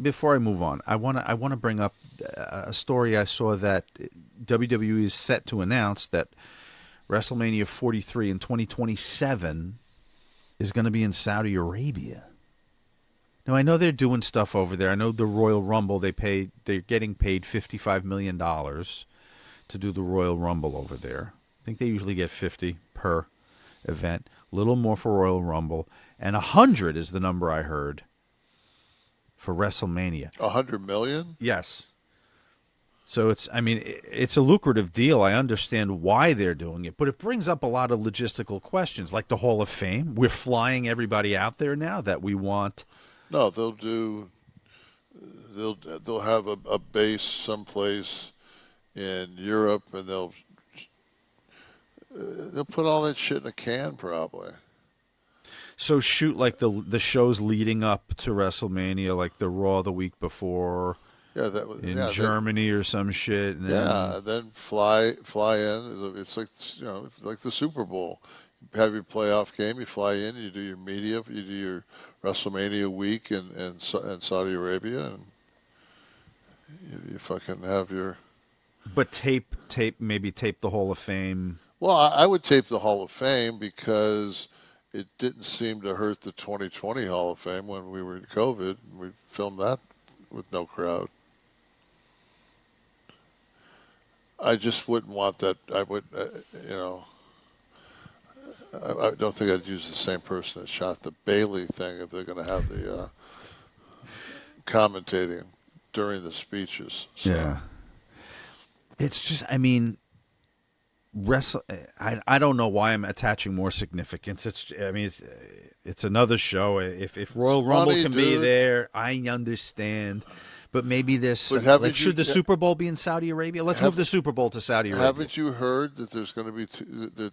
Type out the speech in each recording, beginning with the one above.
before I move on, I want to bring up a story I saw that WWE is set to announce that WrestleMania 43 in 2027 is going to be in Saudi Arabia. Now I know they're doing stuff over there. I know the Royal Rumble they're getting paid $55 million to do the Royal Rumble over there. I think they usually get 50 per event, a little more for Royal Rumble, and 100 is the number I heard for WrestleMania. 100 million? Yes. So it's a lucrative deal. I understand why they're doing it, but it brings up a lot of logistical questions, like the Hall of Fame. We're flying everybody out there now that we want. No, they'll have a base someplace in Europe, and they'll put all that shit in a can probably. So shoot like the shows leading up to WrestleMania, like the Raw the week before Yeah, that was in yeah. Then Germany or some shit, and then yeah, then fly in. It's like like the Super Bowl. You have your playoff game. You fly in. You do your media. You do your WrestleMania week in Saudi Arabia, and you fucking have your. but maybe tape the Hall of Fame. Well, I would tape the Hall of Fame because it didn't seem to hurt the 2020 Hall of Fame when we were in COVID. We filmed that with no crowd. I just wouldn't want that. I would, you know, I don't think I'd use the same person that shot the Bailey thing if they're going to have the commentating during the speeches. So Yeah, it's just wrestle. I don't know why I'm attaching more significance. It's another show. If it's Royal Rumble money, can be dude. there, I understand. But maybe there's But like haven't you should the Super Bowl be in Saudi Arabia? Let's move have the Super Bowl to Saudi Arabia. haven't you heard that there's going to be that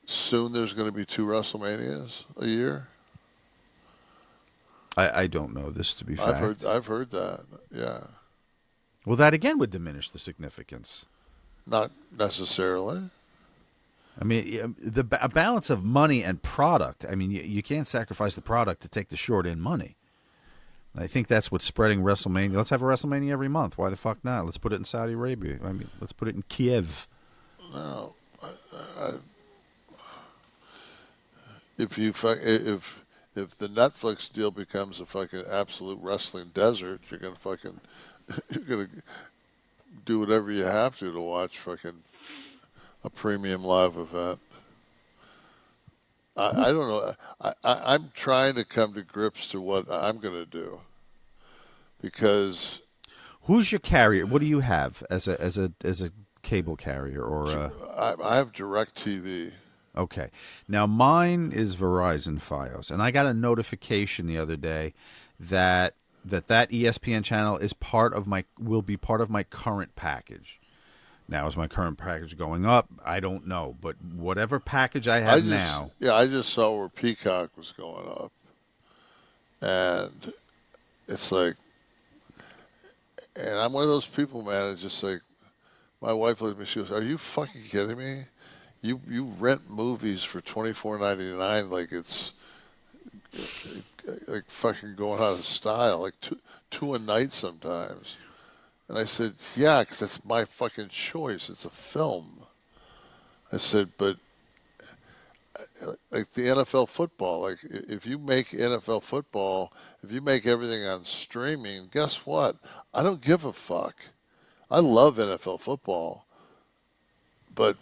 soon there's going to be two WrestleManias a year? I don't know this to be fact. I've heard that. Yeah, Well, that again would diminish the significance. not necessarily. A balance of money and product. You can't sacrifice the product to take the short end money. I think that's what's spreading WrestleMania. Let's have a WrestleMania every month. Why the fuck not? Let's put it in Saudi Arabia. Let's put it in Kiev. No, I, if you if the Netflix deal becomes a fucking absolute wrestling desert, you're gonna fucking you're gonna do whatever you have to watch fucking a premium live event. I don't know. I'm trying to come to grips to what I'm gonna do because Who's your carrier? What do you have as a cable carrier or I have DirecTV. okay. Now mine is Verizon Fios, and I got a notification the other day that that ESPN channel is part of my will be part of my current package. Now is my current package going up? I don't know, but whatever package I have now, I just saw where Peacock was going up, and it's like, and I'm one of those people, man. It's just like my wife looked at me. She goes, "Are you fucking kidding me? You rent movies for $24.99 like it's like fucking going out of style, like two a night sometimes." And I said, "Yeah, because that's my fucking choice. It's a film." I said, "But like the NFL football, like if you make NFL football, if you make everything on streaming, guess what? I don't give a fuck. I love NFL football, but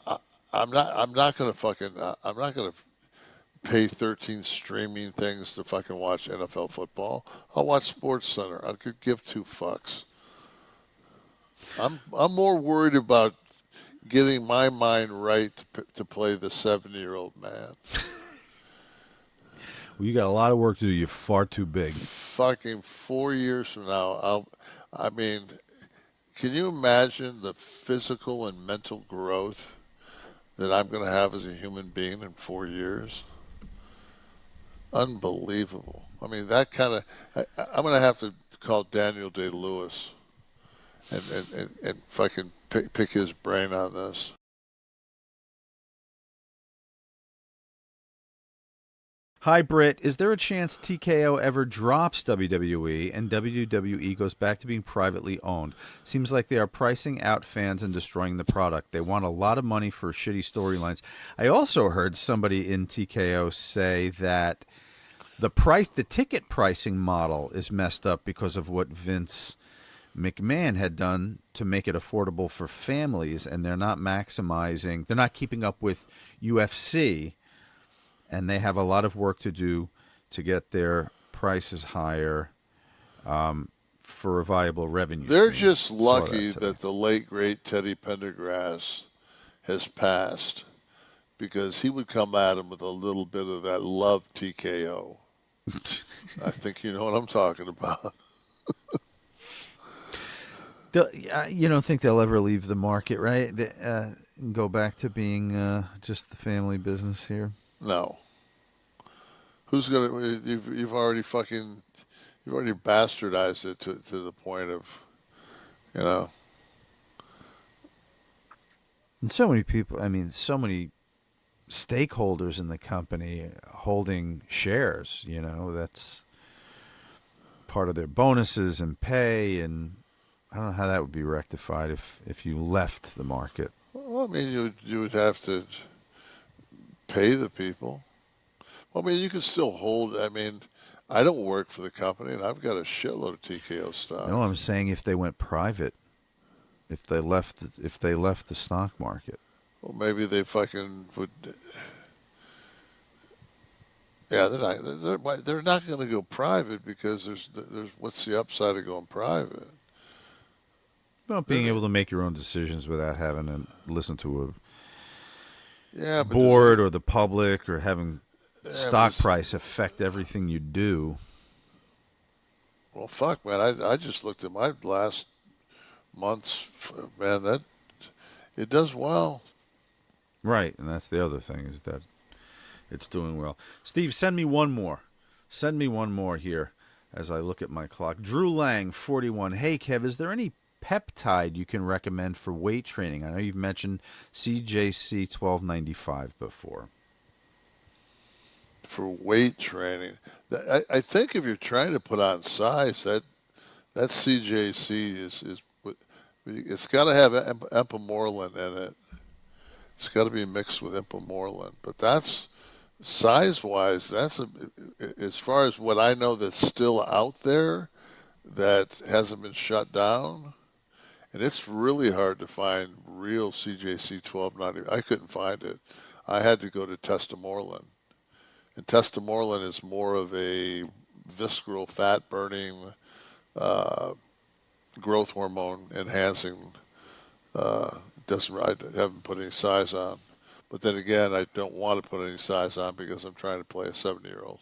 I, I'm not gonna fucking I'm not gonna pay 13 streaming things to fucking watch NFL football. I'll watch Sports Center. I could give two fucks. I'm more worried about getting my mind right to play the 70-year-old man. well, you got a lot of work to do. You're far too big. Fucking 4 years from now, I mean, can you imagine the physical and mental growth that I'm going to have as a human being in 4 years? Unbelievable. I mean, that kind of. I'm going to have to call Daniel Day Lewis and fucking pick his brain on this. Hi, Britt. Is there a chance TKO ever drops WWE and WWE goes back to being privately owned? Seems like they are pricing out fans and destroying the product. They want a lot of money for shitty storylines. I also heard somebody in TKO say that the ticket pricing model is messed up because of what Vince McMahon had done to make it affordable for families, and they're not keeping up with UFC, and they have a lot of work to do to get their prices higher for a viable revenue They're stream. just Saw that lucky today. that the late great Teddy Pendergrass has passed because he would come at him with a little bit of that love TKO. I think you know what I'm talking about. You don't think they'll ever leave the market, right? And go back to being just the family business here. No. Who's gonna? You've already fucking you've already bastardized it to the point of you know. And so many people. I mean, so many stakeholders in the company holding shares. That's part of their bonuses and pay, and I don't know how that would be rectified if you left the market. Well, I mean, you would have to pay the people. Well, I mean, you can still hold. I mean, I don't work for the company, and I've got a shitload of TKO stock. No, I'm saying if they went private, if they left the stock market. Well, maybe they fucking would. Yeah, they're not going to go private because there's what's the upside of going private? Well, They're, being able to make your own decisions without having to listen to yeah, a but does board it? or the public or having Yeah, but stock price affect everything you do. well, fuck, man. I just looked at my last month's man. That it does well. Right, and that's the other thing is that it's doing well. Steve, send me one more. Send me one more here as I look at my clock. Drew Lang, 41. Hey, Kev, is there any peptide you can recommend for weight training? I know you've mentioned CJC 1295 before. For weight training. I think if you're trying to put on size, that CJC is it's got to have epimorlin in it. It's got to be mixed with ipamorelin. But that's size wise, as far as what I know that's still out there that hasn't been shut down. And it's really hard to find real CJC 1290. I couldn't find it. I had to go to testimorelin. And testimorelin is more of a visceral fat burning, uh, growth hormone enhancing. Doesn't I haven't put any size on. But then again, I don't want to put any size on because I'm trying to play a 70-year-old.